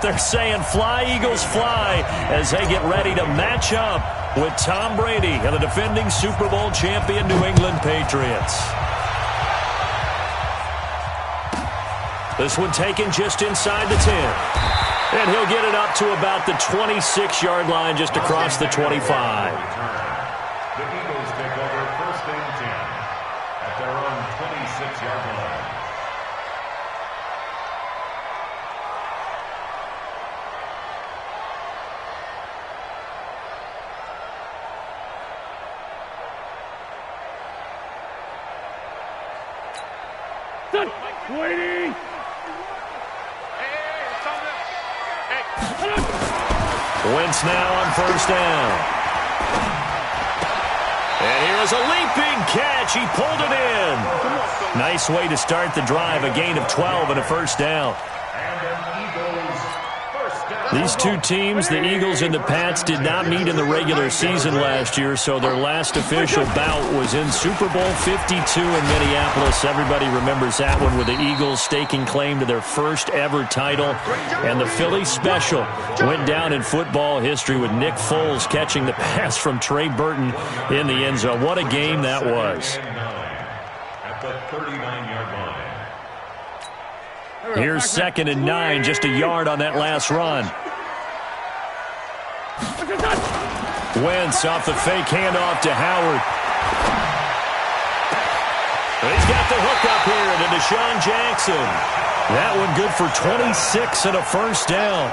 They're saying fly, Eagles, fly, as they get ready to match up with Tom Brady and the defending Super Bowl champion New England Patriots. This one taken just inside the 10. And he'll get it up to about the 26-yard line, just across the 25. The Eagles take over first and 10 at their own 26-yard line. Waiting. Wentz now on first down. And here is a leaping catch. He pulled it in. Nice way to start the drive. A gain of 12 and a first down. These two teams, the Eagles and the Pats, did not meet in the regular season last year, so their last official bout was in Super Bowl 52 in Minneapolis. Everybody remembers that one, with the Eagles staking claim to their first ever title. And the Philly special went down in football history with Nick Foles catching the pass from Trey Burton in the end zone. What a game that was. At the 39-yard line. Here's 2nd and 9, just a yard on that last run. Wentz off the fake handoff to Howard. He's got the hook up here to Deshaun Jackson. That one good for 26 and a first down.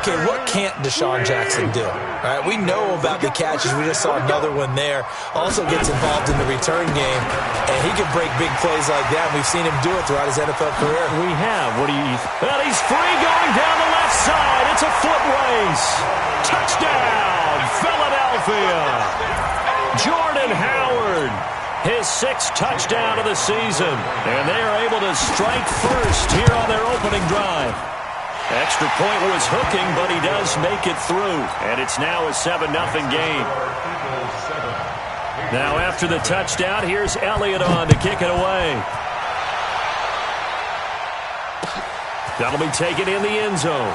Okay, what can't Deshaun Jackson do? All right, we know about the catches. We just saw another one there. Also gets involved in the return game, and he can break big plays like that. We've seen him do it throughout his NFL career. We have. What do you... Well, he's free going down the left side. It's a foot race. Touchdown, Philadelphia. Jordan Howard, his 6th touchdown of the season. And they are able to strike first here on their opening drive. Extra point was hooking, but he does make it through. And it's now a 7-0 game. Now after the touchdown, here's Elliott on to kick it away. That'll be taken in the end zone.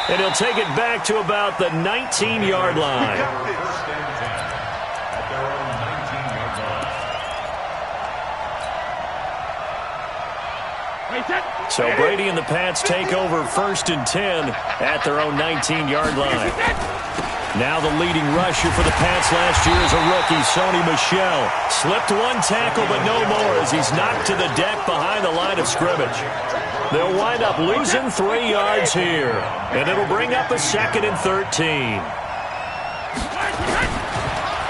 And he'll take it back to about the 19-yard line. So Brady and the Pats take over 1st and 10 at their own 19-yard line. Now the leading rusher for the Pats last year is a rookie, Sony Michel. Slipped one tackle, but no more, as he's knocked to the deck behind the line of scrimmage. They'll wind up losing 3 yards here, and it'll bring up a 2nd and 13.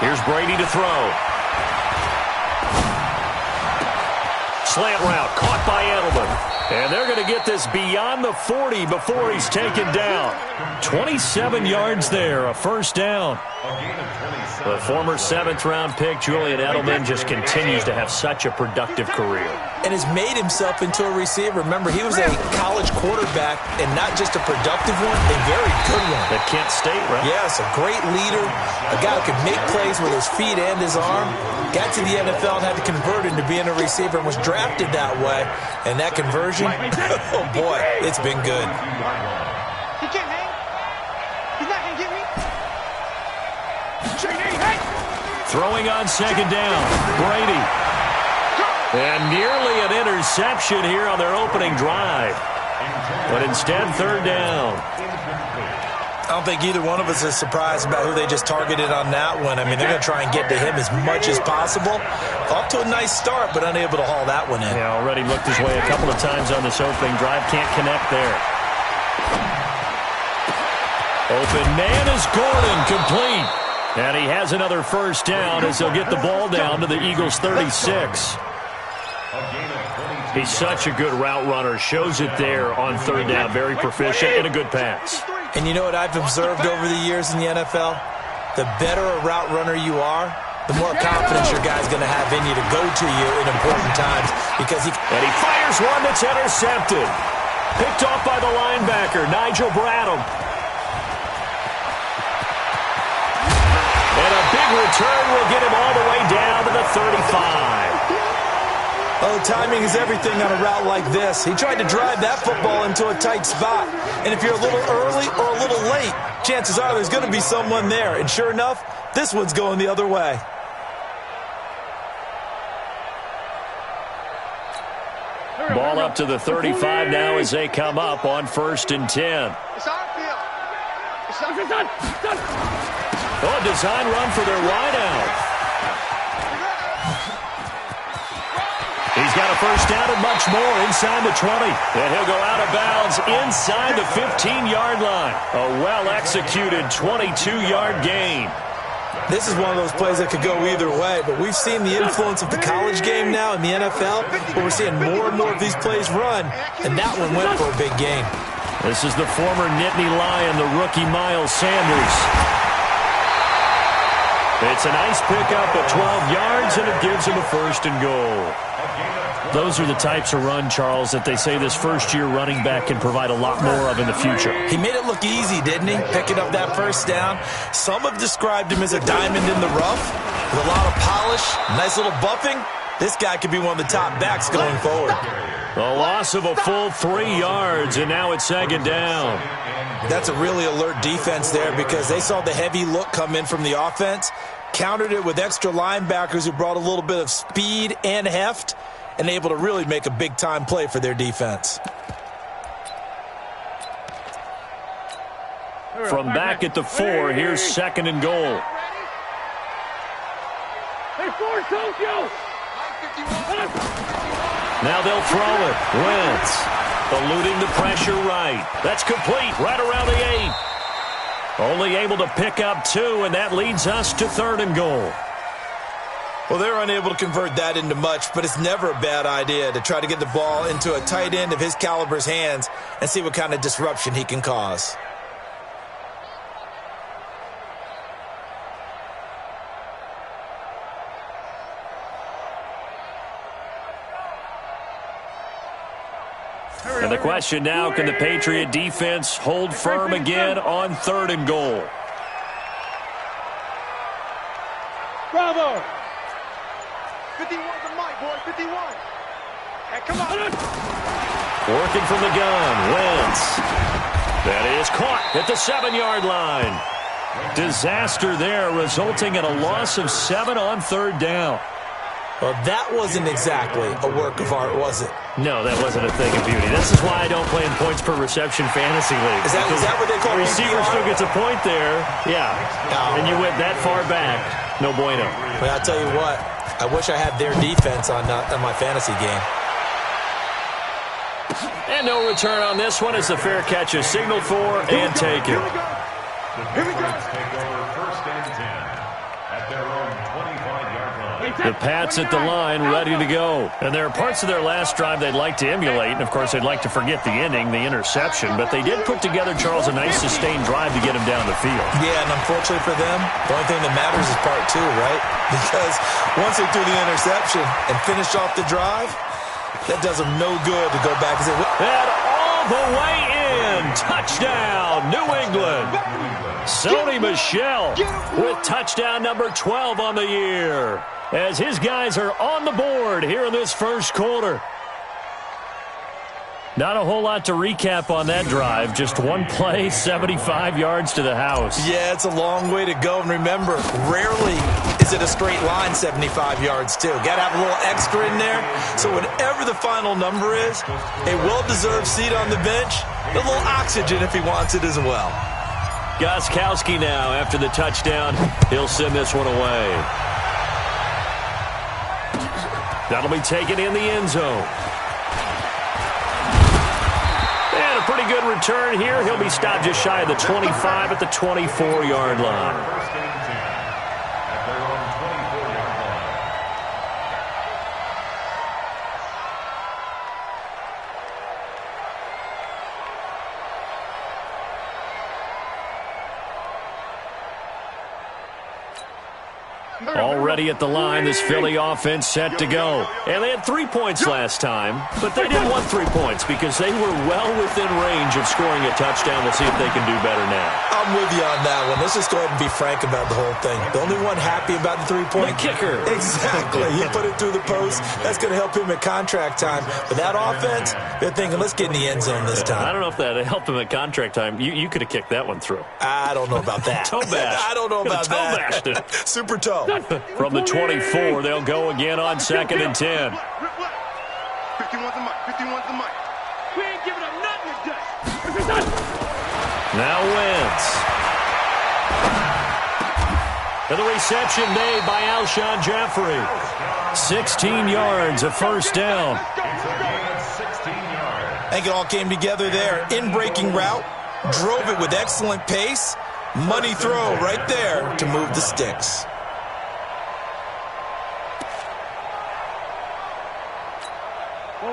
Here's Brady to throw. Slant route caught by Edelman. And they're going to get this beyond the 40 before he's taken down. 27 yards there, a first down. The former 7th-round pick, Julian Edelman, just continues to have such a productive career. And has made himself into a receiver. Remember, he was a college quarterback, and not just a productive one, a very good one. At Kent State, right? Yes, a great leader, a guy who could make plays with his feet and his arm. Got to the NFL and had to convert into being a receiver and was drafted that way. And that conversion, oh boy, it's been good. He can't hang. He's not going to get me. Throwing on 2nd down, Brady. And nearly an interception here on their opening drive. But instead, 3rd down. I don't think either one of us is surprised about who they just targeted on that one. I mean, they're going to try and get to him as much as possible. Off to a nice start, but unable to haul that one in. Yeah, already looked his way a couple of times on this opening drive. Can't connect there. Open man is Gordon, complete. And he has another first down as they'll get the ball down to the Eagles' 36. He's such a good route runner. Shows it there on 3rd down. Very proficient and a good pass. And you know what I've observed over the years in the NFL? The better a route runner you are, the more confidence your guy's going to have in you to go to you in important times. Because he fires one that's intercepted. Picked off by the linebacker, Nigel Bradham. And a big return will get him all the way down to the 35. Oh, timing is everything on a route like this. He tried to drive that football into a tight spot. And if you're a little early or a little late, chances are there's going to be someone there. And sure enough, this one's going the other way. Ball up to the 35 now as they come up on 1st and 10. It's our field. It's our field. Oh, design run for their wideout. He's got a first down and much more inside the 20. And he'll go out of bounds inside the 15-yard line. A well-executed 22-yard gain. This is one of those plays that could go either way, but we've seen the influence of the college game now in the NFL, but we're seeing more and more of these plays run, and that one went for a big gain. This is the former Nittany Lion, the rookie Miles Sanders. It's a nice pickup at 12 yards, and it gives him a 1st and goal. Those are the types of run, Charles, that they say this first-year running back can provide a lot more of in the future. He made it look easy, didn't he? Picking up that first down. Some have described him as a diamond in the rough with a lot of polish, nice little buffing. This guy could be one of the top backs going forward. A loss of a full 3 yards, and now it's 2nd down. That's a really alert defense there because they saw the heavy look come in from the offense, countered it with extra linebackers who brought a little bit of speed and heft, and able to really make a big-time play for their defense. From back at the 4, here's 2nd and goal. Now they'll throw it. Wentz eluding the pressure right. That's complete right around the 8. Only able to pick up 2, and that leads us to 3rd and goal. Well, they're unable to convert that into much, but it's never a bad idea to try to get the ball into a tight end of his caliber's hands and see what kind of disruption he can cause. And the question now, can the Patriot defense hold firm again on 3rd and goal? Bravo! 51 to Mike, boy, 51. Hey, come on. Working from the gun, Wentz. That is caught at the 7-yard line. Disaster there, resulting in a loss of 7 on 3rd down. Well, that wasn't exactly a work of art, was it? No, that wasn't a thing of beauty. This is why I don't play in points per reception fantasy league. Is that what they call the receiver PPR? still gets a point there. Yeah. No. And you went that far back. No bueno. Well, I'll tell you what. I wish I had their defense on my fantasy game. And no return on this one as the fair catch is signaled for and taken. The Patriots take over 1st and 10 at their own 25-yard line. The Pats at the line, ready to go. And there are parts of their last drive they'd like to emulate. And, of course, they'd like to forget the ending, the interception. But they did put together, Charles, a nice sustained drive to get him down the field. Yeah, and unfortunately for them, the only thing that matters is part 2, right? Because once they threw the interception and finished off the drive, that does them no good to go back and say, and all the way in. Touchdown, New England. Sony Michel with touchdown number 12 on the year, as his guys are on the board here in this first quarter. Not a whole lot to recap on that drive. Just one play, 75 yards to the house. Yeah, it's a long way to go. And remember, rarely is it a straight line 75 yards, too. Got to have a little extra in there. So whatever the final number is, a well-deserved seat on the bench, a little oxygen if he wants it as well. Gostkowski now, after the touchdown, he'll send this one away. That'll be taken in the end zone. And a pretty good return here. He'll be stopped just shy of the 25 at the 24-yard line. 1st and 10 at their own 24-yard line. Already at the line, this Philly offense set to go. And they had 3 points last time, but they didn't want 3 points because they were well within range of scoring a touchdown. We'll see if they can do better now. I'm with you on that one. Let's just go ahead and be frank about the whole thing. The only one happy about the 3-point kicker. Exactly. He put it through the post. That's going to help him at contract time. But that offense, they're thinking, let's get in the end zone this time. I don't know if that helped him at contract time. You could have kicked that one through. I don't know about that. Toe bash. I don't know about toe that. Bashed it. Super toe. From the 24, they'll go again on 2nd and 10. 51's the mic. 51's the mic. We ain't giving up nothing today. Now Wentz. And the reception made by Alshon Jeffrey. 16 yards, a first down. I think it all came together there. In-breaking route. Drove it with excellent pace. Money throw right there to move the sticks.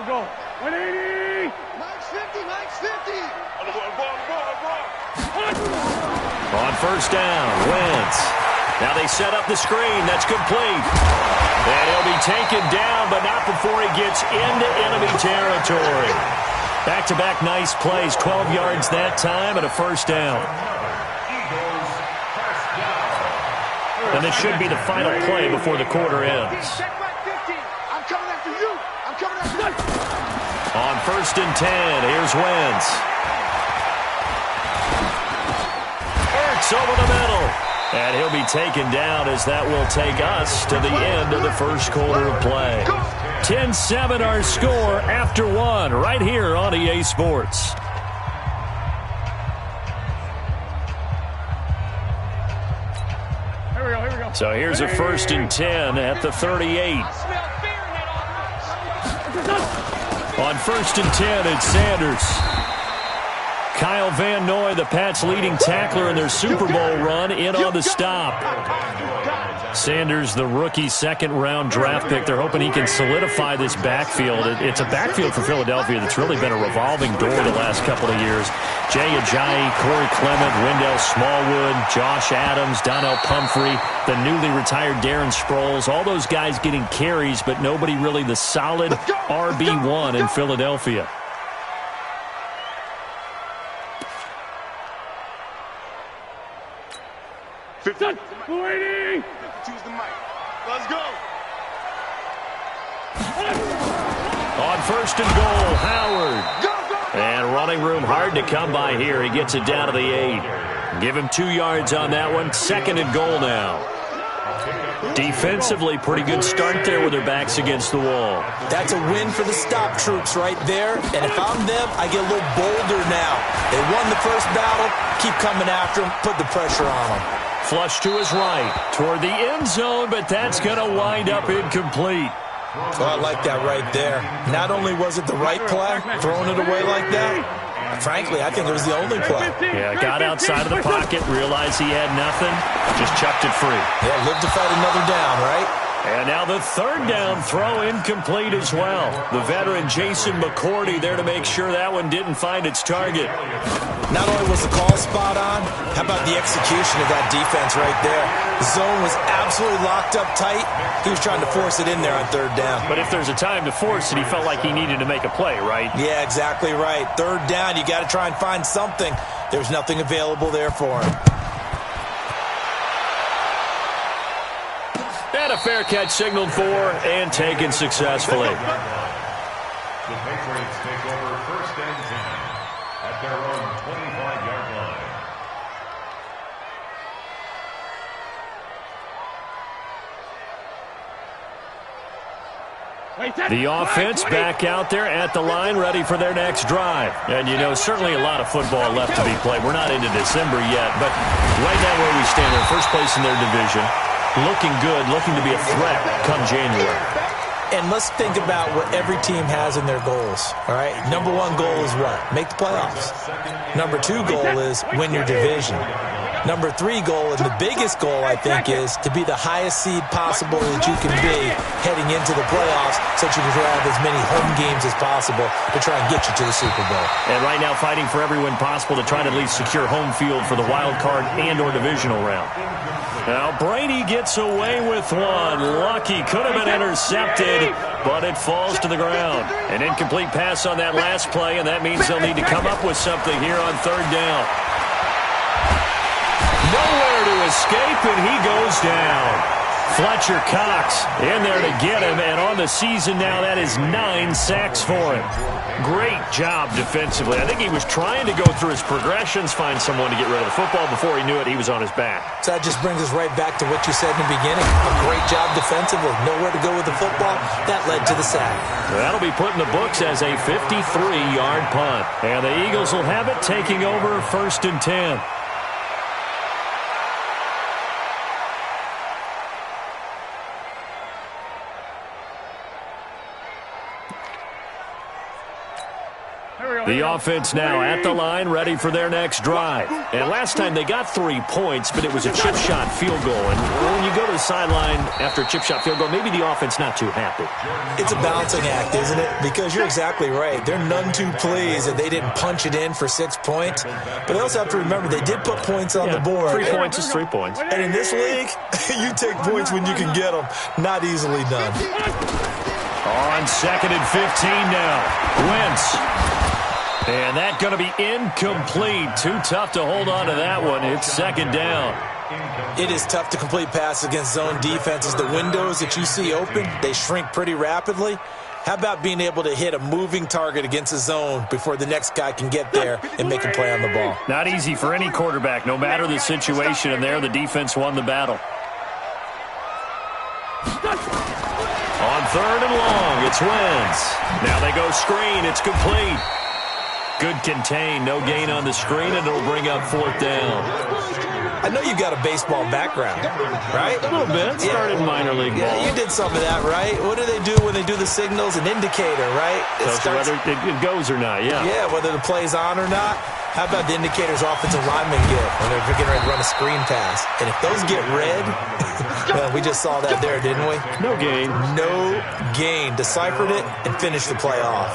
Go. 180. Mike's 50. Mike's 50. On first down, Wentz. Now they set up the screen. That's complete. And he'll be taken down, but not before he gets into enemy territory. Back-to-back nice plays. 12 yards that time and a first down. And this should be the final play before the quarter ends. I'm coming after you. I'm coming after you. On 1st and 10, here's Wentz. Ertz over the middle. And he'll be taken down as that will take us to the end of the first quarter of play. 10-7 our score after one right here on EA Sports. Here we go. So here's a 1st and 10 at the 38. On 1st and 10, it's Sanders. Kyle Van Noy, the Pats' leading tackler in their Super Bowl run, in on the stop. Sanders, the rookie second-round draft pick. They're hoping he can solidify this backfield. It's a backfield for Philadelphia that's really been a revolving door the last couple of years. Jay Ajayi, Corey Clement, Wendell Smallwood, Josh Adams, Donnell Pumphrey, the newly retired Darren Sproles. All those guys getting carries, but nobody really the solid RB1 in Philadelphia. Waiting. Choose the mic. Let's go. On 1st and goal, Howard. And running room hard to come by here. He gets it down to the 8. Give him 2 yards on that one. 2nd and goal now. Defensively, pretty good start there with their backs against the wall. That's a win for the stop troops right there. And if I'm them, I get a little bolder now. They won the first battle. Keep coming after them. Put the pressure on them. Flush to his right toward the end zone, but that's going to wind up incomplete. Oh, I like that right there. Not only was it the right play, throwing it away like that, frankly, I think it was the only play. Yeah, got outside of the pocket, realized he had nothing, just chucked it free. Yeah, live to fight another down, right? And now the 3rd down throw incomplete as well. The veteran Jason McCourty there to make sure that one didn't find its target. Not only was the call spot on, how about the execution of that defense right there? The zone was absolutely locked up tight. He was trying to force it in there on 3rd down. But if there's a time to force it, he felt like he needed to make a play, right? Yeah, exactly right. 3rd down, you got to try and find something. There's nothing available there for him. And a fair catch signaled for and taken successfully. The Patriots take over 1st and 10 at their own 25-yard line. The offense back out there at the line, ready for their next drive. And, you know, certainly a lot of football left to be played. We're not into December yet, but right now where we stand, in first place in their division, looking good, looking to be a threat come January. And let's think about what every team has in their goals, all right? Number 1 goal is what? Make the playoffs. Number 2 goal is win your division. Number 3 goal, and the biggest goal, I think, is to be the highest seed possible that you can be heading into the playoffs so that you can have as many home games as possible to try and get you to the Super Bowl. And right now fighting for every win possible to try to at least secure home field for the wild card and or divisional round. Now Brady gets away with one. Lucky, could have been intercepted, but it falls to the ground. An incomplete pass on that last play, and that means they'll need to come up with something here on 3rd down. Nowhere to escape, and he goes down. Fletcher Cox in there to get him, and on the season now, that is 9 sacks for him. Great job defensively. I think he was trying to go through his progressions, find someone to get rid of the football. Before he knew it, he was on his back. So that just brings us right back to what you said in the beginning. A great job defensively. Nowhere to go with the football. That led to the sack. That'll be put in the books as a 53-yard punt. And the Eagles will have it, taking over 1st and 10. The offense now at the line, ready for their next drive. And last time they got 3 points, but it was a chip shot field goal. And when you go to the sideline after a chip shot field goal, maybe the offense not too happy. It's a balancing act, isn't it? Because you're exactly right. They're none too pleased that they didn't punch it in for 6 points. But they also have to remember they did put points on the board. 3 points is 3 points. And in this league, you take points when you can get them. Not easily done. On 2nd and 15 now. Wentz. And that's going to be incomplete. Too tough to hold on to that one. It's 2nd down. It is tough to complete passes against zone defenses. The windows that you see open, they shrink pretty rapidly. How about being able to hit a moving target against a zone before the next guy can get there and make a play on the ball? Not easy for any quarterback, no matter the situation. And there, the defense won the battle. On 3rd and long, it's Wentz. Now they go screen. It's complete. Good contain, no gain on the screen, and it'll bring up 4th down. I know you got a baseball background, right? A little bit. Started in minor league ball. Yeah, you did some of that, right? What do they do when they do the signals? An indicator, right? Whether it goes or not, yeah. Yeah, whether the play's on or not. How about the indicators offensive linemen get when they're getting ready to run a screen pass? And if those get red, well, we just saw that there, didn't we? No gain. No gain. Deciphered it and finished the play off.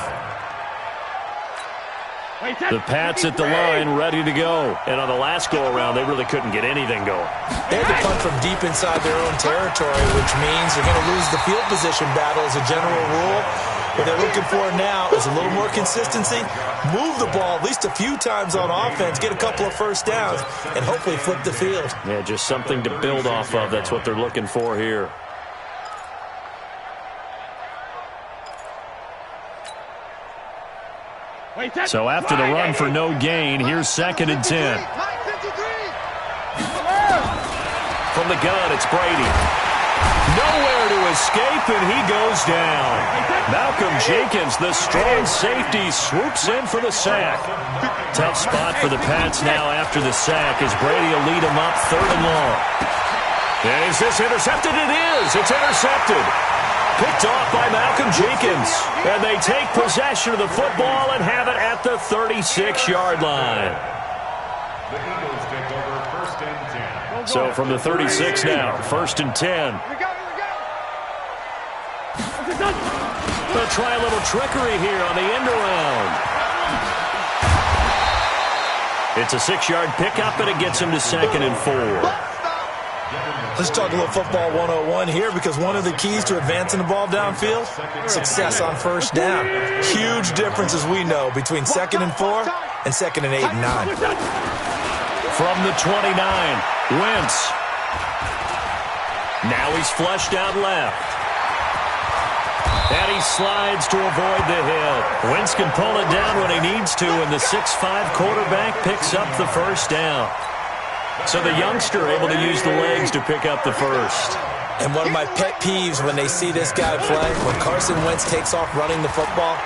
The Pats at the line, ready to go. And on the last go-around, they really couldn't get anything going. They had to punt from deep inside their own territory, which means you're going to lose the field position battle as a general rule. What they're looking for now is a little more consistency, move the ball at least a few times on offense, get a couple of first downs, and hopefully flip the field. Yeah, just something to build off of. That's what they're looking for here. So after the run for no gain, here's 2nd and 10. From the gun, it's Brady. Nowhere to escape, and he goes down. Malcolm Jenkins, the strong safety, swoops in for the sack. Tough spot for the Pats now after the sack as Brady will lead them up 3rd and long. And is this intercepted? It is. It's intercepted. Picked off by Malcolm Jenkins. And they take possession of the football and have it at the 36-yard line. The Eagles take over 1st and 10. So from the 36 now, 1st and 10. They'll try a little trickery here on the end around. It's a 6-yard pickup, and it gets him to 2nd and 4. Let's talk a little football 101 here, because one of the keys to advancing the ball downfield, success on 1st down. Huge difference, as we know, between 2nd and 4 and 2nd and 8 and 9. From the 29, Wentz. Now he's flushed out left. And he slides to avoid the hit. Wentz can pull it down when he needs to, and the 6'5" quarterback picks up the 1st down. So the youngster able to use the legs to pick up the 1st. And one of my pet peeves when they see this guy play, when Carson Wentz takes off running the football,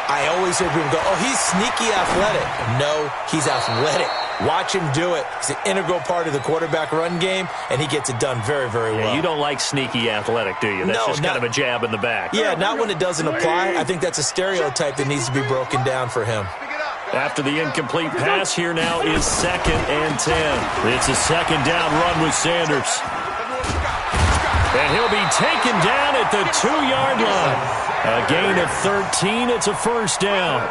I always hear people go, oh, he's sneaky athletic. No, he's athletic. Watch him do it. He's an integral part of the quarterback run game, and he gets it done very, very well. Yeah, you don't like sneaky athletic, do you? That's just kind of a jab in the back. Yeah, not when it doesn't apply. I think that's a stereotype that needs to be broken down for him. After the incomplete pass, here now is 2nd and 10. It's a second down run with Sanders. And he'll be taken down at the 2-yard line. A gain of 13. It's a first down.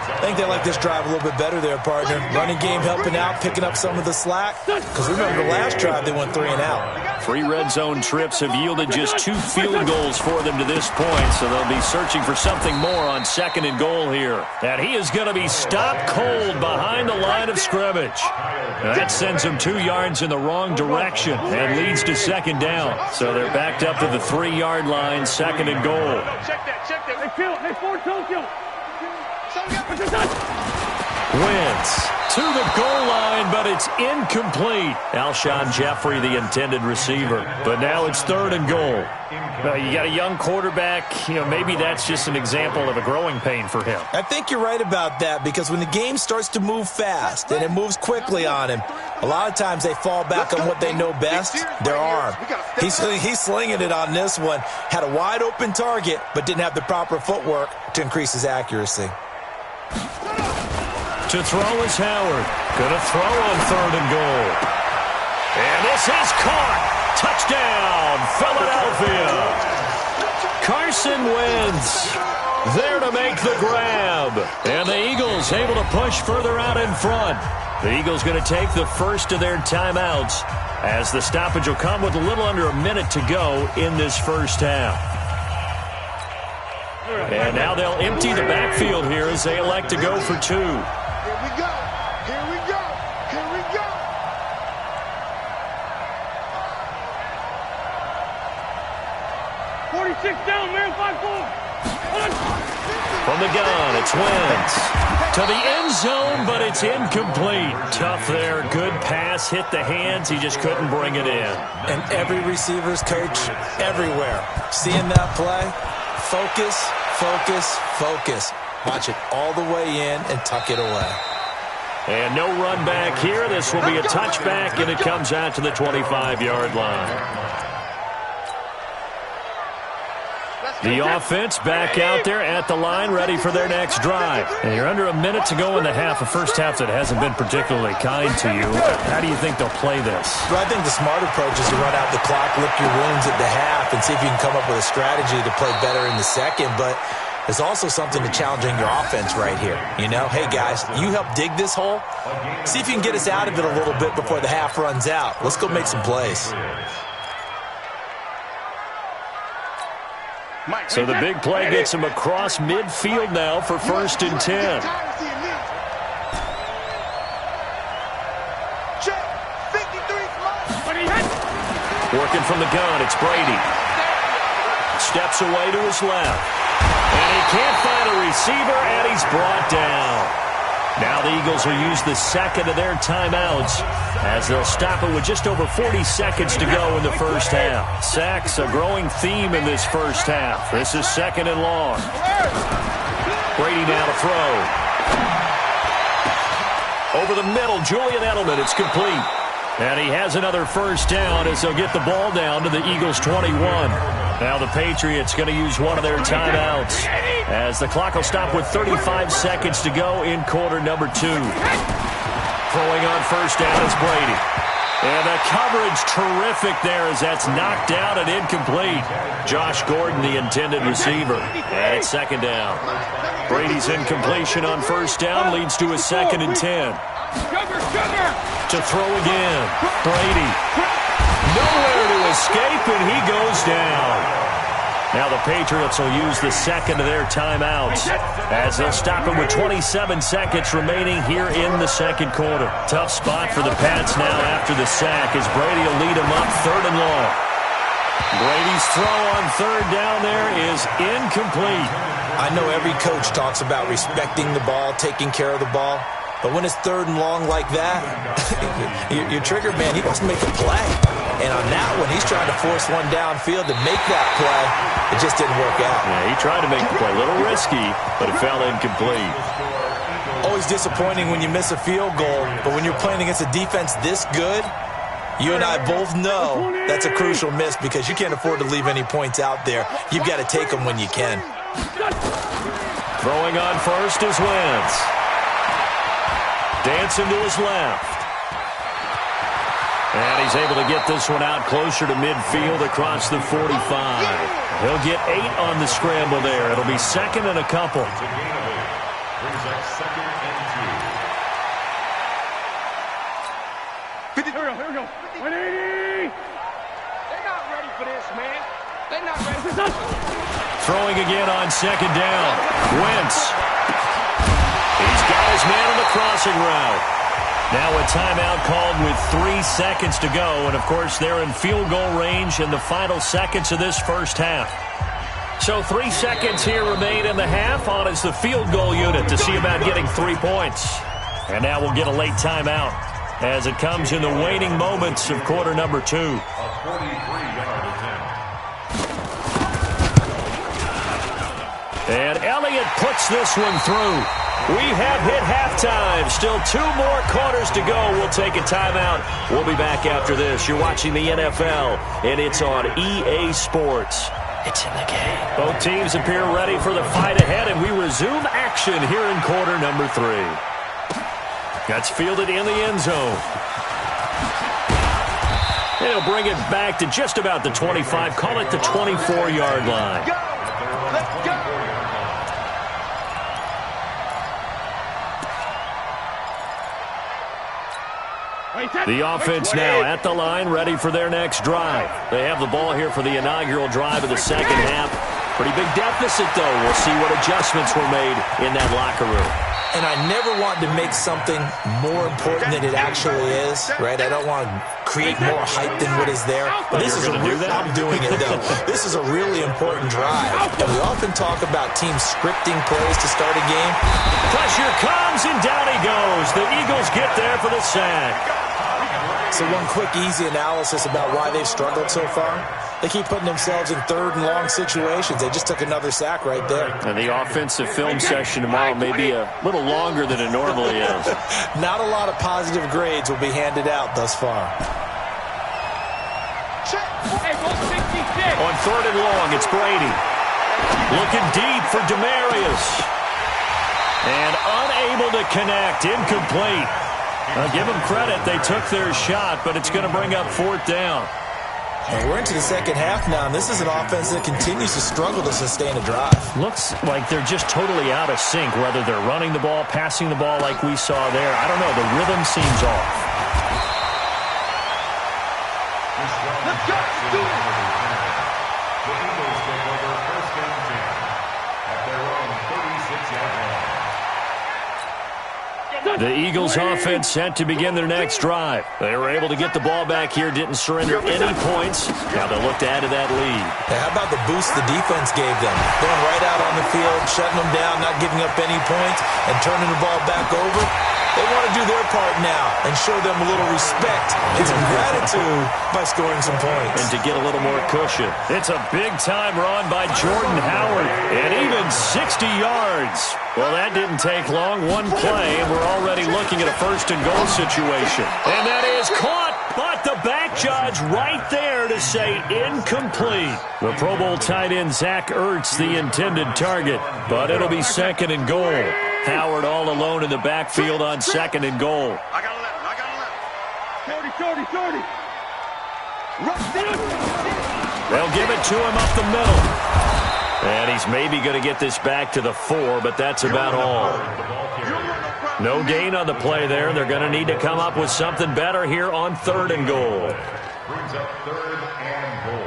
I think they like this drive a little bit better there, partner. Running game helping out, picking up some of the slack. Because remember, the last drive they went 3 and out. 3 red zone trips have yielded just 2 field goals for them to this point, so they'll be searching for something more on 2nd and goal here. And he is going to be stopped cold behind the line of scrimmage. Now that sends him 2 yards in the wrong direction and leads to 2nd down. So they're backed up to the 3-yard line, 2nd and goal. Check that. Hey, Phil. Hey, Ford Tokyo. Wentz to the goal line, but it's incomplete. Alshon Jeffrey, the intended receiver. But now it's 3rd and goal. You got a young quarterback. Maybe that's just an example of a growing pain for him. I think you're right about that, because when the game starts to move fast and it moves quickly on him, a lot of times they fall back on what they know best, their arm. He's slinging it on this one. Had a wide open target, but didn't have the proper footwork to increase his accuracy. To throw is Howard. Going to throw on 3rd and goal. And this is caught. Touchdown, Philadelphia. Carson Wentz there to make the grab. And the Eagles able to push further out in front. The Eagles going to take the first of their timeouts as the stoppage will come with a little under a minute to go in this first half. And now they'll empty the backfield here as they elect to go for 2. Here we go. Here we go. Here we go. $46 down, man. 5-4. From the gun, it's Wentz. To the end zone, but it's incomplete. Tough there. Good pass. Hit the hands. He just couldn't bring it in. And every receiver's coach everywhere, seeing that play, focus, focus, focus. Watch it all the way in and tuck it away. And no run back here. This will be a touchback, and it comes out to the 25-yard line. The offense back out there at the line, ready for their next drive. And you're under a minute to go in the half, a first half that hasn't been particularly kind to you. How do you think they'll play this? Well, I think the smart approach is to run out the clock, lick your wounds at the half, and see if you can come up with a strategy to play better in the second. But there's also something to challenging your offense right here. Hey, guys, you help dig this hole. See if you can get us out of it a little bit before the half runs out. Let's go make some plays. So the big play gets him across midfield now for 1st and 10. Working from the gun, it's Brady. Steps away to his left. And he can't find a receiver, and he's brought down. Now the Eagles will use the second of their timeouts as they'll stop it with just over 40 seconds to go in the first half. Sacks, a growing theme in this first half. This is 2nd and long. Brady now to throw. Over the middle, Julian Edelman, it's complete. And he has another first down as they'll get the ball down to the Eagles' 21. Now the Patriots going to use one of their timeouts as the clock will stop with 35 seconds to go in quarter number 2. Throwing on first down is Brady. And the coverage terrific there as that's knocked down and incomplete. Josh Gordon, the intended receiver. And it's 2nd down. Brady's incompletion on first down leads to a 2nd and 10. To throw again. Brady. Nowhere to escape, and he goes down. Now the Patriots will use the second of their timeouts as they'll stop it with 27 seconds remaining here in the second quarter. Tough spot for the Pats now after the sack as Brady will lead them up 3rd and long. Brady's throw on 3rd down there is incomplete. I know every coach talks about respecting the ball, taking care of the ball. But when it's 3rd and long like that, your trigger man, he wants to make a play. And on that one, he's trying to force one downfield to make that play. It just didn't work out. Yeah, he tried to make the play. A little risky, but it fell incomplete. Always disappointing when you miss a field goal, but when you're playing against a defense this good, you and I both know that's a crucial miss because you can't afford to leave any points out there. You've got to take them when you can. Throwing on first is Wentz. Dancing to his left. And he's able to get this one out closer to midfield across the 45. He'll get 8 on the scramble there. It'll be second and a couple. It's a gain of 8. Brings up second and 2. Here we go. 180. They're not ready for this, man. They're not ready for this. Throwing again on second down. Wentz. He's got his man on the crossing route. Now a timeout called with 3 seconds to go. And, of course, they're in field goal range in the final seconds of this first half. So 3 seconds here remain in the half on as the field goal unit to see about getting 3 points. And now we'll get a late timeout as it comes in the waning moments of quarter number 2. A 43-yard attempt. And Elliott puts this one through. We have hit halftime. Still 2 more quarters to go. We'll take a timeout. We'll be back after this. You're watching the NFL, and it's on EA Sports. It's in the game. Both teams appear ready for the fight ahead, and we resume action here in quarter number 3. That's fielded in the end zone. They'll bring it back to just about the 25. Call it the 24-yard line. Let's go. The offense now at the line, ready for their next drive. They have the ball here for the inaugural drive of the second half. Pretty big deficit, though. We'll see what adjustments were made in that locker room. And I never want to make something more important than it actually is, right? I don't want to create more hype than what is there. But this is I'm doing it, though. This is a really important drive. And we often talk about teams scripting plays to start a game. Pressure comes, and down he goes. The Eagles get there for the sack. So one quick, easy analysis about why they've struggled so far. They keep putting themselves in third and long situations. They just took another sack right there. And the offensive film session tomorrow may be a little longer than it normally is. Not a lot of positive grades will be handed out thus far. On third and long, it's Brady. Looking deep for Demarius. And unable to connect. Incomplete. I'll give them credit. They took their shot, but it's going to bring up fourth down. And we're into the second half now, and this is an offense that continues to struggle to sustain a drive. Looks like they're just totally out of sync, whether they're running the ball, passing the ball like we saw there. I don't know. The rhythm seems off. Let's go. Do it. The Eagles take over first and 10 at their own 36-yard line. The Eagles offense set to begin their next drive. They were able to get the ball back here, didn't surrender any points. Now they'll look to add to that lead. Hey, how about the boost the defense gave them? Going right out on the field, shutting them down, not giving up any points, and turning the ball back over. They want to do their part now and show them a little respect and some gratitude by scoring some points. And to get a little more cushion. It's a big-time run by Jordan Howard. And even 60 yards. Well, that didn't take long. One play, and we're already looking at a first-and-goal situation. And that is caught, but the back judge right there to say incomplete. The Pro Bowl tight end Zach Ertz, the intended target. But it'll be second and goal. Howard all alone in the backfield on second and goal. I got 11. 30. They'll give it to him up the middle. And he's maybe going to get this back to the 4, but that's about all. No gain on the play there. They're going to need to come up with something better here on third and goal. Brings up third and goal.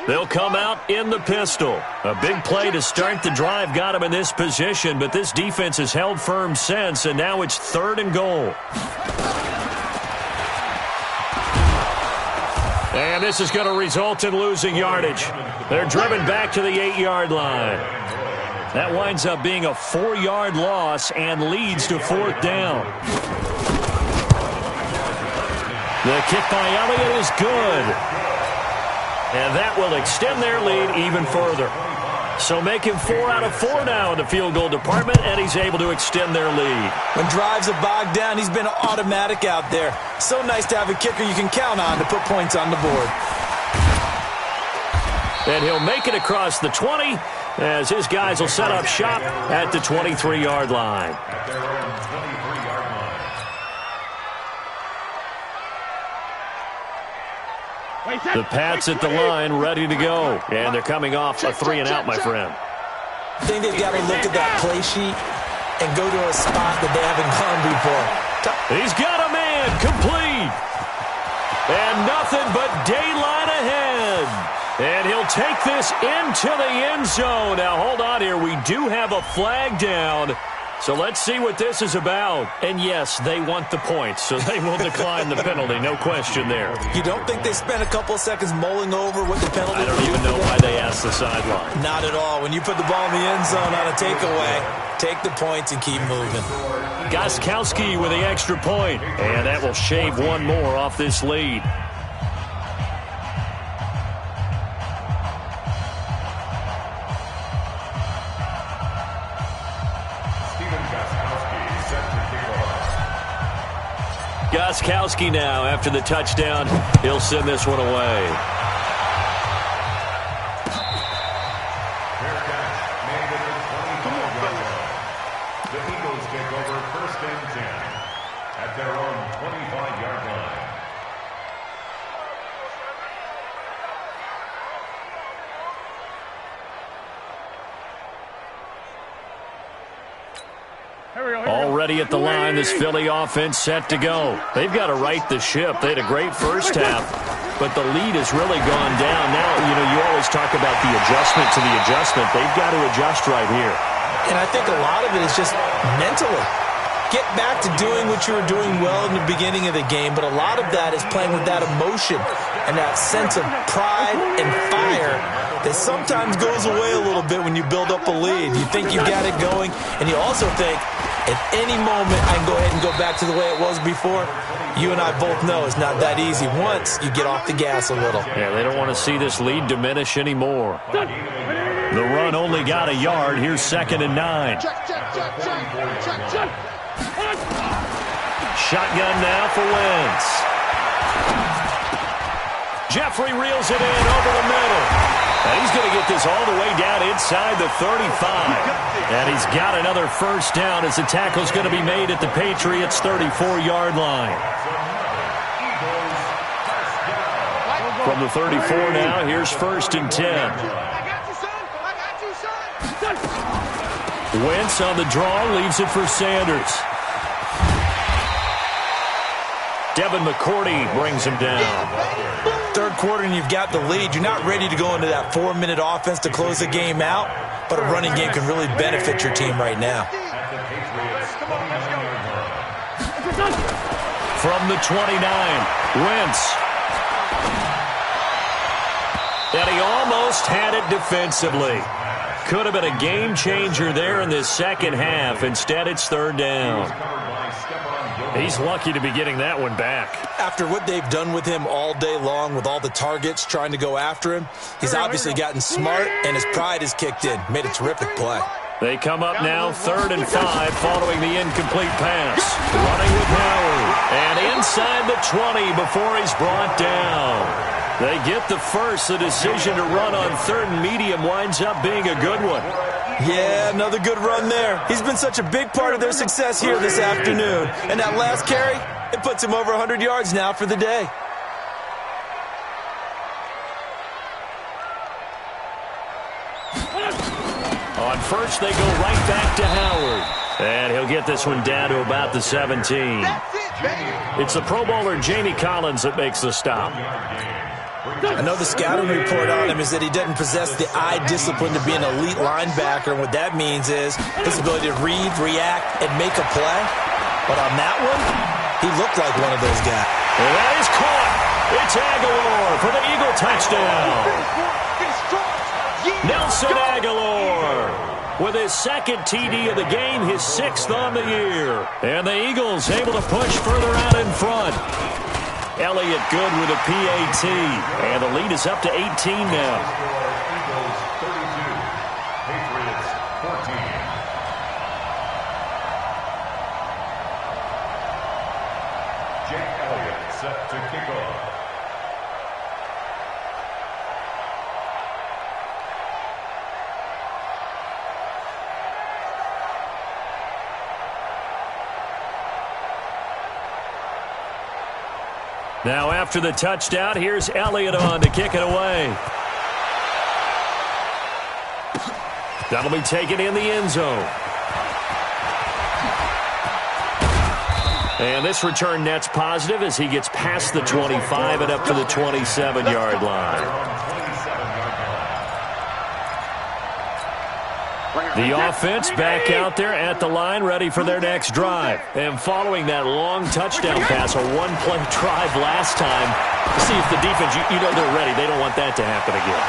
They'll come out in the pistol. A big play to start the drive got him in this position, but this defense has held firm since, and now it's third and goal. And this is going to result in losing yardage. They're driven back to the 8-yard line. That winds up being a 4-yard loss and leads to fourth down. The kick by Elliott is good. And that will extend their lead even further. So make him 4 out of 4 now in the field goal department, and he's able to extend their lead. When drives are bogged down, he's been automatic out there. So nice to have a kicker you can count on to put points on the board. And he'll make it across the 20 as his guys will set up shop at the 23-yard line. At their own 23-yard line. The Pats at the line, ready to go. And they're coming off a 3-and-out, my friend. I think they've got to look at that play sheet and go to a spot that they haven't gone before. He's got a man, complete. And nothing but daylight ahead. And he'll take this into the end zone. Now, hold on here. We do have a flag down. So let's see what this is about. And, yes, they want the points, so they will decline the penalty. No question there. You don't think they spent a couple of seconds mulling over what the penalty I don't even know why they asked the sideline. Not at all. When you put the ball in the end zone on a takeaway, take the points and keep moving. Gostkowski with the extra point. And that will shave one more off this lead. Gostkowski now, after the touchdown, he'll send this one away. Fair catch made at the 25-yard line. The Eagles take over first and 10 at their own 25-yard line. Already at the line, this Philly offense set to go. They've got to right the ship. They had a great first half, but the lead has really gone down. Now, you always talk about the adjustment to the adjustment. They've got to adjust right here. And I think a lot of it is just mentally. Get back to doing what you were doing well in the beginning of the game, but a lot of that is playing with that emotion and that sense of pride and fire that sometimes goes away a little bit when you build up a lead. You think you've got it going, and you also think, at any moment, I can go ahead and go back to the way it was before. You and I both know it's not that easy once you get off the gas a little. Yeah, they don't want to see this lead diminish anymore. The run only got a yard. Here's 2nd and 9. Shotgun now for Wentz. Jeffrey reels it in over the middle. And he's going to get this all the way down inside the 35. And he's got another first down as the tackle's going to be made at the Patriots' 34-yard line. From the 34 now, here's 1st and 10. Wentz on the draw, leaves it for Sanders. Devin McCourty brings him down. Third quarter and you've got the lead. You're not ready to go into that 4-minute offense to close the game out, but a running game can really benefit your team right now. From the 29, Wentz. And he almost had it defensively. Could have been a game changer there in this second half. Instead, it's 3rd down. He's lucky to be getting that one back. After what they've done with him all day long with all the targets trying to go after him, he's obviously gotten smart and his pride has kicked in. Made a terrific play. They come up now 3rd and 5 following the incomplete pass. Running with Howard. And inside the 20 before he's brought down. They get the first. The decision to run on 3rd and medium winds up being a good one. Yeah, another good run there. He's been such a big part of their success here this afternoon. And that last carry, it puts him over 100 yards now for the day. On first, they go right back to Howard. And he'll get this one down to about the 17. It's the Pro Bowler Jamie Collins that makes the stop. I know the scouting report on him is that he doesn't possess the eye discipline to be an elite linebacker. And what that means is his ability to read, react, and make a play. But on that one, he looked like one of those guys. And that is caught. It's Aguilar for the Eagle touchdown. Nelson Aguilar with his 2nd TD of the game, his 6th on the year. And the Eagles able to push further out in front. Elliott good with a PAT. And the lead is up to 18 now. Eagles 32, Patriots 14. Jake Elliott set to kick off. Now after the touchdown, here's Elliott on to kick it away. That'll be taken in the end zone. And this return net's positive as he gets past the 25 and up to the 27-yard line. The offense back out there at the line, ready for their next drive. And following that long touchdown pass, a one-play drive last time, see if the defense, you know they're ready. They don't want that to happen again.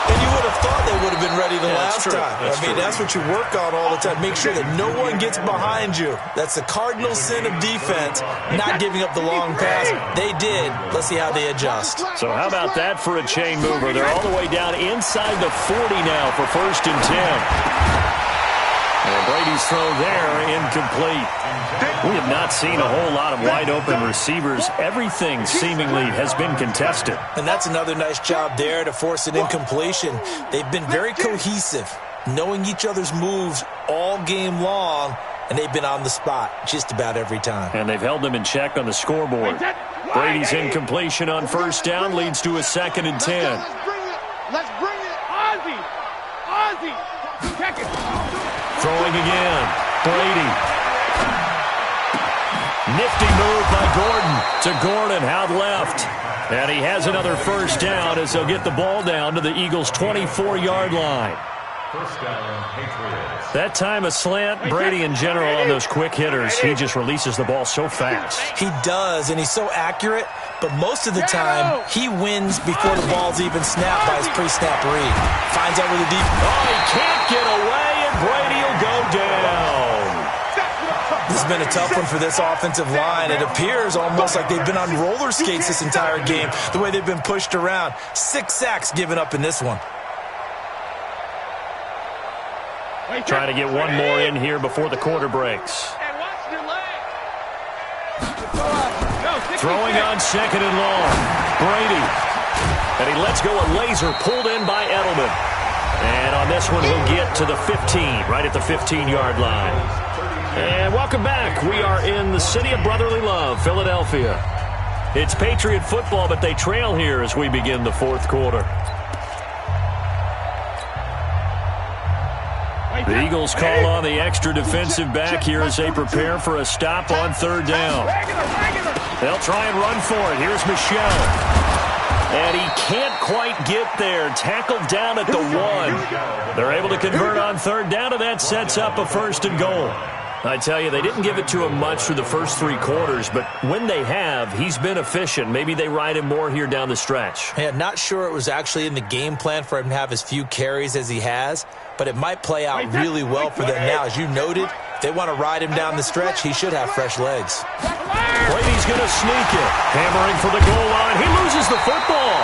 And you would have thought they would have been ready the last time. That's what you work on all the time. Make sure that no one gets behind you. That's the cardinal sin of defense, not giving up the long pass. They did. Let's see how they adjust. So how about that for a chain mover? They're all the way down inside the 40 now for 1st and 10. And Brady's throw there, incomplete. We have not seen a whole lot of wide-open receivers. Everything seemingly has been contested. And that's another nice job there to force an incompletion. They've been very cohesive, knowing each other's moves all game long, and they've been on the spot just about every time. And they've held them in check on the scoreboard. Brady's incompletion on 1st down leads to a 2nd and 10. Let's bring it. Ozzie. Check it. Throwing again. Brady. Nifty move by Gordon to Gordon out left. And he has another 1st down as they'll get the ball down to the Eagles' 24-yard line. 1st down, Patriots. That time a slant. Brady in general on those quick hitters, he just releases the ball so fast. He does, and he's so accurate, but most of the time he wins before the ball's even snapped by his pre-snap read. Finds out where the deep. Oh, he can't get away, and Brady will go down. This has been a tough one for this offensive line. It appears almost like they've been on roller skates this entire game, the way they've been pushed around. 6 sacks given up in this one. Trying to get one more in here before the quarter breaks. Throwing on 2nd and long. Brady. And he lets go a laser pulled in by Edelman. And on this one, he'll get to the 15, right at the 15-yard line. And welcome back. We are in the city of brotherly love, Philadelphia. It's Patriot football, but they trail here as we begin the 4th quarter. The Eagles call on the extra defensive back here as they prepare for a stop on 3rd down. They'll try and run for it. Here's Michel. And he can't quite get there. Tackled down at the 1. They're able to convert on 3rd down, and that sets up a 1st and goal. I tell you, they didn't give it to him much through the first 3 quarters, but when they have, he's been efficient. Maybe they ride him more here down the stretch. Yeah, not sure it was actually in the game plan for him to have as few carries as he has, but it might play out really well for them now. As you noted, if they want to ride him down the stretch, he should have fresh legs. Brady's going to sneak it. Hammering for the goal line. He loses the football.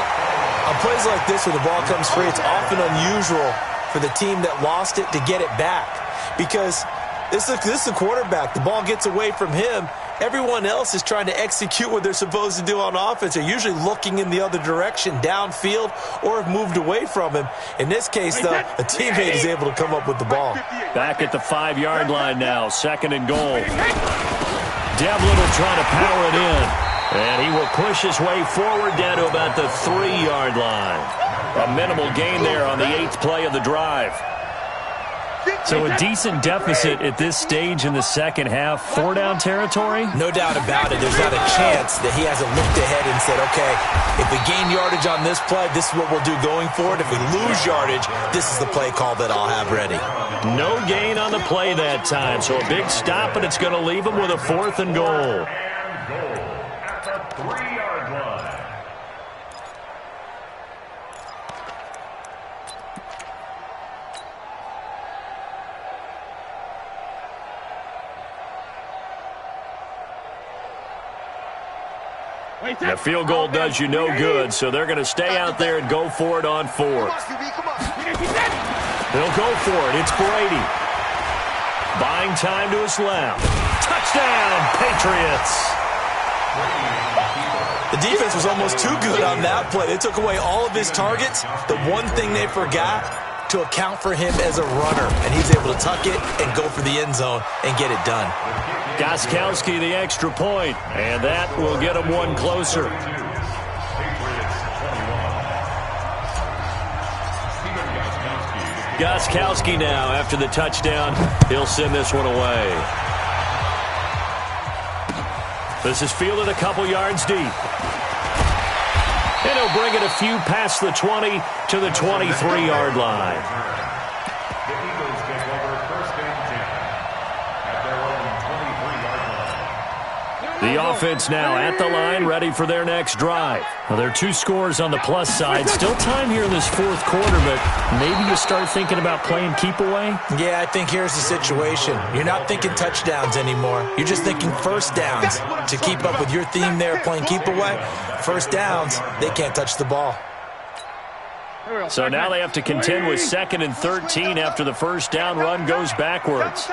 On plays like this where the ball comes free, it's often unusual for the team that lost it to get it back because this is the quarterback. The ball gets away from him. Everyone else is trying to execute what they're supposed to do on offense. They're usually looking in the other direction, downfield, or have moved away from him. In this case, though, a teammate is able to come up with the ball. Back at the 5-yard line now, 2nd and goal. Devlin will try to power it in. And he will push his way forward down to about the 3-yard line. A minimal gain there on the 8th play of the drive. So a decent deficit at this stage in the second half. 4-down territory? No doubt about it. There's not a chance that he hasn't looked ahead and said, okay, if we gain yardage on this play, this is what we'll do going forward. If we lose yardage, this is the play call that I'll have ready. No gain on the play that time. So a big stop, and it's going to leave him with a 4th and goal. At the 3-yard line. The field goal does you no good, so they're going to stay out there and go for it on 4th. They'll go for it. It's Brady. Buying time to his left. Touchdown, Patriots. The defense was almost too good on that play. They took away all of his targets. The one thing they forgot, to account for him as a runner, and he's able to tuck it and go for the end zone and get it done. Gostkowski the extra point, and that will get him one closer. Gostkowski now, after the touchdown, he'll send this one away. This is fielded a couple yards deep. And he'll bring it a few past the 20 to the 23-yard line. The Eagles take over first and 10 at their own 23-yard line. The offense now at the line, ready for their next drive. Well, there are 2 scores on the plus side. Still time here in this fourth quarter, but maybe you start thinking about playing keep away? Yeah, I think here's the situation. You're not thinking touchdowns anymore. You're just thinking first downs. To keep up with your theme there, playing keep away, first downs, they can't touch the ball. So now they have to contend with 2nd and 13 after the first down run goes backwards.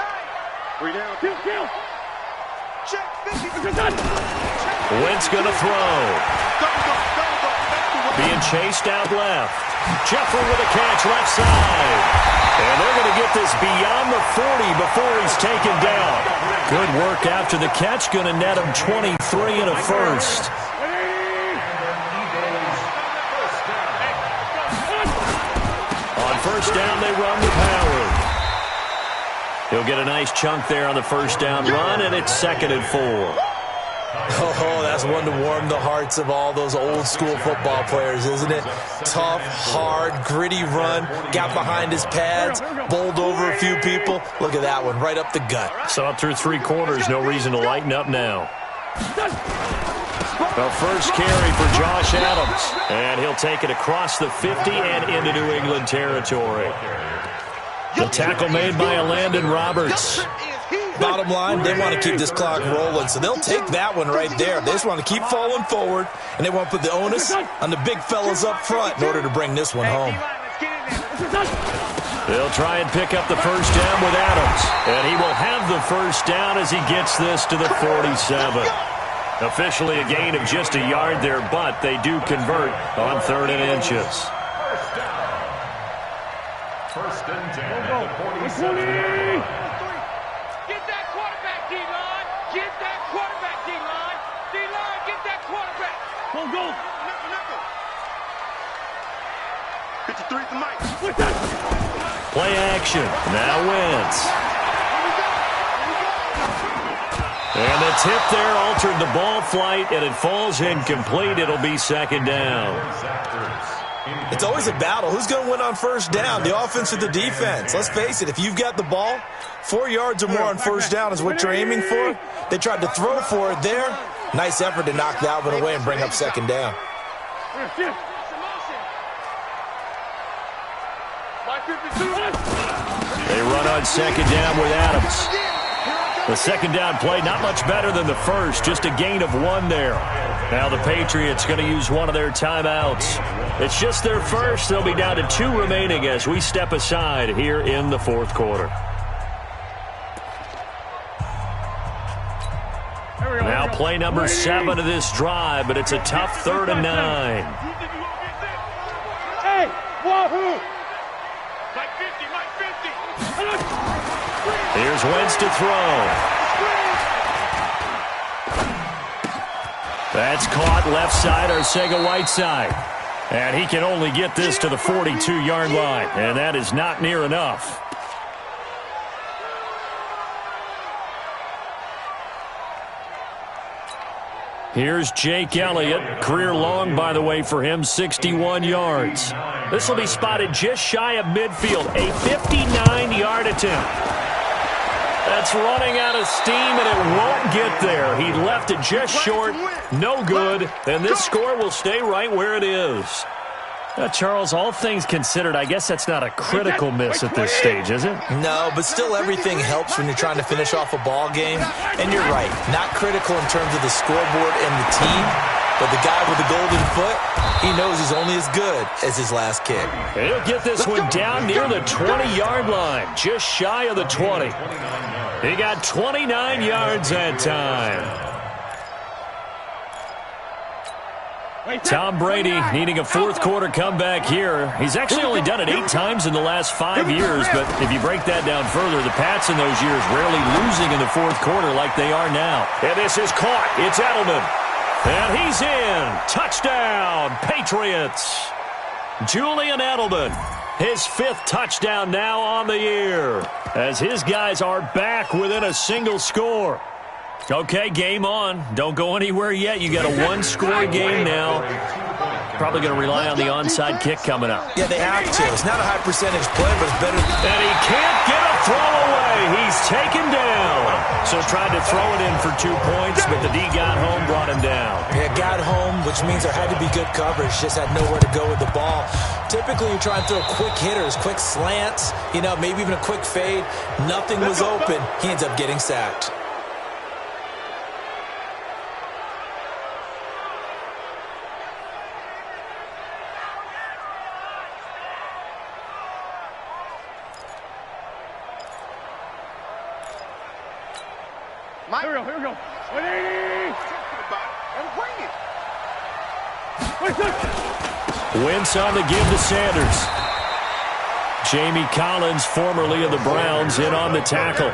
Wentz going to throw. Being chased out left. Jeffrey with a catch left side. And they're going to get this beyond the 40 before he's taken down. Good work after the catch. Going to net him 23 and a first. On first down, they run with Howard. He'll get a nice chunk there on the first down run, and it's 2nd and 4. Oh, that's one to warm the hearts of all those old-school football players, isn't it? Tough, hard, gritty run, got behind his pads, bowled over a few people. Look at that one, right up the gut. Saw it through 3 quarters, no reason to lighten up now. The first carry for Josh Adams, and he'll take it across the 50 and into New England territory. The tackle made by Landon Roberts. Bottom line, they want to keep this clock rolling, so they'll take that one right there. They just want to keep falling forward, and they want to put the onus on the big fellas up front in order to bring this one home. They'll try and pick up the first down with Adams, and he will have the first down as he gets this to the 47. Officially a gain of just a yard there, but they do convert on 3rd and inches. First and 10 at the 47. Get that quarterback, D-line. Get that quarterback, D-line. D-line, get that quarterback. Go. Knuckle. 53 to Mike. Play action. Now Wentz. And the tip there altered the ball flight, and it falls incomplete. It'll be 2nd down. It's always a battle. Who's going to win on first down, the offense or the defense? Let's face it, if you've got the ball, 4 yards or more on first down is what you're aiming for. They tried to throw for it there. Nice effort to knock that one away and bring up 2nd down. They run on 2nd down with Adams. The 2nd down play, not much better than the first, just a gain of 1 there. Now the Patriots going to use one of their timeouts. It's just their first. They'll be down to 2 remaining as we step aside here in the fourth quarter. Now play number 7 of this drive, but it's a tough 3rd and 9. Hey, wahoo! Mike 50. Here's Wentz to throw. That's caught left side, Arcega-Whiteside. And he can only get this to the 42-yard line, and that is not near enough. Here's Jake Elliott. Career long, by the way, for him, 61 yards. This will be spotted just shy of midfield, a 59-yard attempt. That's running out of steam, and it won't get there. He left it just short, no good, and this score will stay right where it is. Charles, all things considered, I guess that's not a critical miss at this stage, is it? No, but still everything helps when you're trying to finish off a ball game. And you're right, not critical in terms of the scoreboard and the team, but the guy with the golden foot, he knows he's only as good as his last kick. He'll get this one down near the 20-yard line, just shy of the 20. He got 29 yards that time. Tom Brady needing a fourth quarter comeback here. He's actually only done it 8 times in the last 5 years, but if you break that down further, the Pats in those years rarely losing in the fourth quarter like they are now. And this is caught. It's Edelman. And he's in. Touchdown, Patriots. Julian Edelman. His 5th touchdown now on the year, as his guys are back within a single score. Okay, game on. Don't go anywhere yet. You got a one-score game now. Probably going to rely on the onside kick coming up. Yeah, they have to. It's not a high percentage play, but it's better. And he can't get a throw away. He's taken down. So tried to throw it in for 2 points, but the D got home, brought him down. Yeah, got home, which means there had to be good coverage. Just had nowhere to go with the ball. Typically, you try and throw quick hitters, quick slants, maybe even a quick fade. Nothing was open. He ends up getting sacked. Here we go. 180. Wentz on the give to Sanders. Jamie Collins, formerly of the Browns, in on the tackle.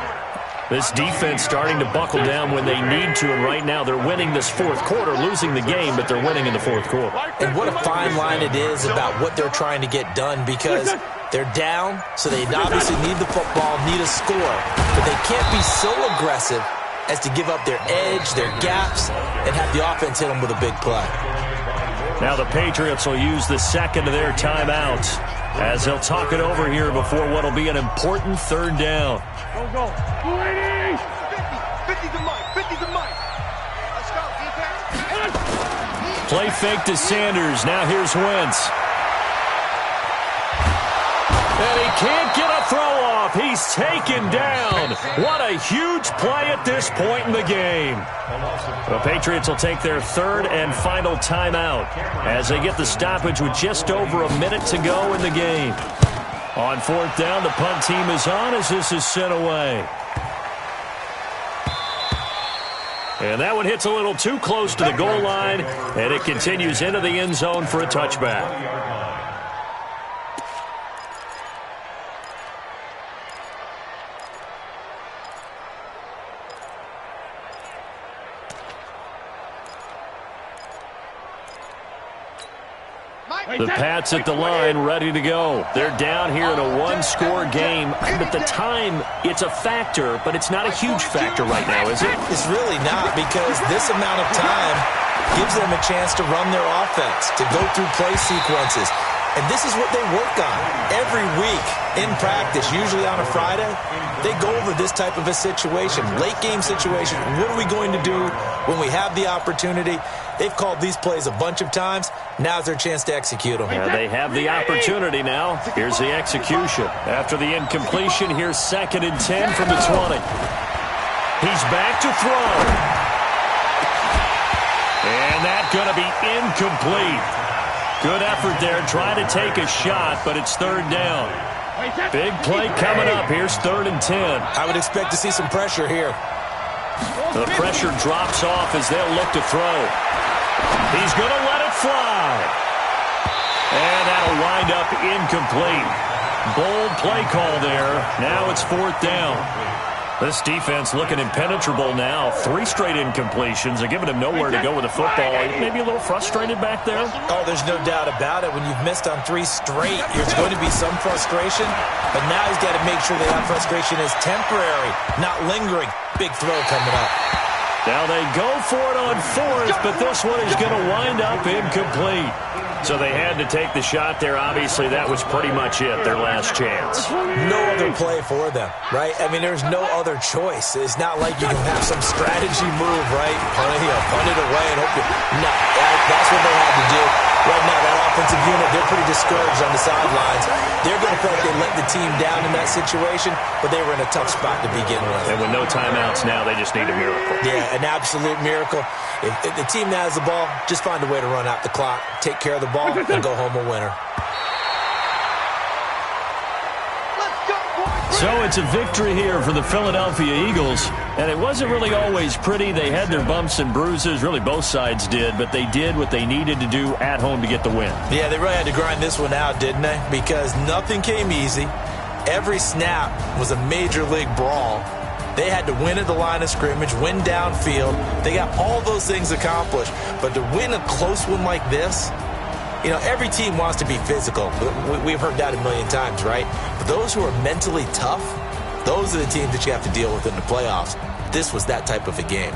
This defense starting to buckle down when they need to, and right now they're winning this 4th quarter, losing the game, but they're winning in the 4th quarter. And what a fine line it is about what they're trying to get done, because they're down, so they obviously need the football, need a score, but they can't be so aggressive as to give up their edge, their gaps, and have the offense hit them with a big play. Now the Patriots will use the 2nd of their timeouts as they'll talk it over here before what will be an important 3rd down. Go. 280. 50's a mic. 50's a mic. Let's go, defense. Play fake to Sanders. Now here's Wentz. And he can't get a throw off. He's taken down. What a huge play at this point in the game. The Patriots will take their 3rd and final timeout as they get the stoppage with just over a minute to go in the game. On 4th down, the punt team is on as this is sent away. And that one hits a little too close to the goal line, and it continues into the end zone for a touchback. The Pats at the line, ready to go. They're down here in a one-score game, but the time, it's a factor, but it's not a huge factor right now, is it? It's really not, because this amount of time gives them a chance to run their offense, to go through play sequences. And this is what they work on every week in practice, usually on a Friday. They go over this type of a situation, late-game situation. What are we going to do when we have the opportunity? They've called these plays a bunch of times. Now's their chance to execute them. Yeah, they have the opportunity now. Here's the execution. After the incompletion, here's 2nd and 10 from the 20. He's back to throw. And that's going to be incomplete. Good effort there, trying to take a shot, but it's 3rd down. Big play coming up. Here's 3rd and 10. I would expect to see some pressure here. The pressure drops off as they'll look to throw. He's going to let it fly. And that'll wind up incomplete. Bold play call there. Now it's 4th down. This defense looking impenetrable now. 3 straight incompletions. They're giving him nowhere to go with the football. Maybe a little frustrated back there. Oh, there's no doubt about it. When you've missed on 3 straight, there's going to be some frustration. But now he's got to make sure that frustration is temporary, not lingering. Big throw coming up. Now they go for it on 4th, but this one is going to wind up incomplete. So they had to take the shot there. Obviously, that was pretty much it, their last chance. No other play for them, right? I mean, there's no other choice. It's not like you can have some strategy move, right? Punt it away and hope you... No, that's what they had to do. Right now, that offensive unit, they're pretty discouraged on the sidelines. They're going to feel like they let the team down in that situation, but they were in a tough spot to begin with. And with no timeouts now, they just need a miracle. Yeah, an absolute miracle. If the team that has the ball, just find a way to run out the clock, take care of the ball, and go home a winner. So it's a victory here for the Philadelphia Eagles. And it wasn't really always pretty. They had their bumps and bruises. Really, both sides did. But they did what they needed to do at home to get the win. Yeah, they really had to grind this one out, didn't they? Because nothing came easy. Every snap was a major league brawl. They had to win at the line of scrimmage, win downfield. They got all those things accomplished. But to win a close one like this, You know, every team wants to be physical. We've heard that a million times, right? But those who are mentally tough, those are the teams that you have to deal with in the playoffs. This was that type of a game.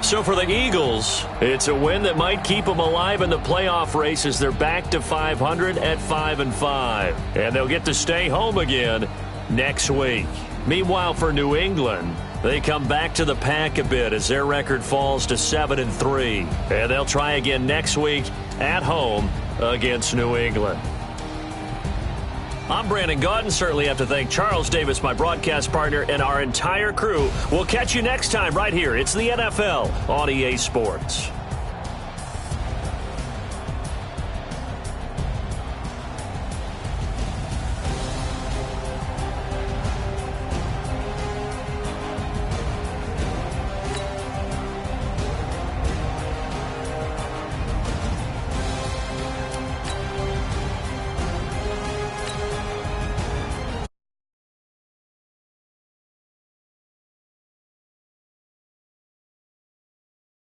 So for the Eagles, it's a win that might keep them alive in the playoff race as they're back to 500 at 5-5. And they'll get to stay home again next week. Meanwhile, for New England, they come back to the pack a bit as their record falls to 7-3. And they'll try again next week at home against New England. I'm Brandon Gaudin. Certainly have to thank Charles Davis, my broadcast partner, and our entire crew. We'll catch you next time right here. It's the NFL on EA Sports.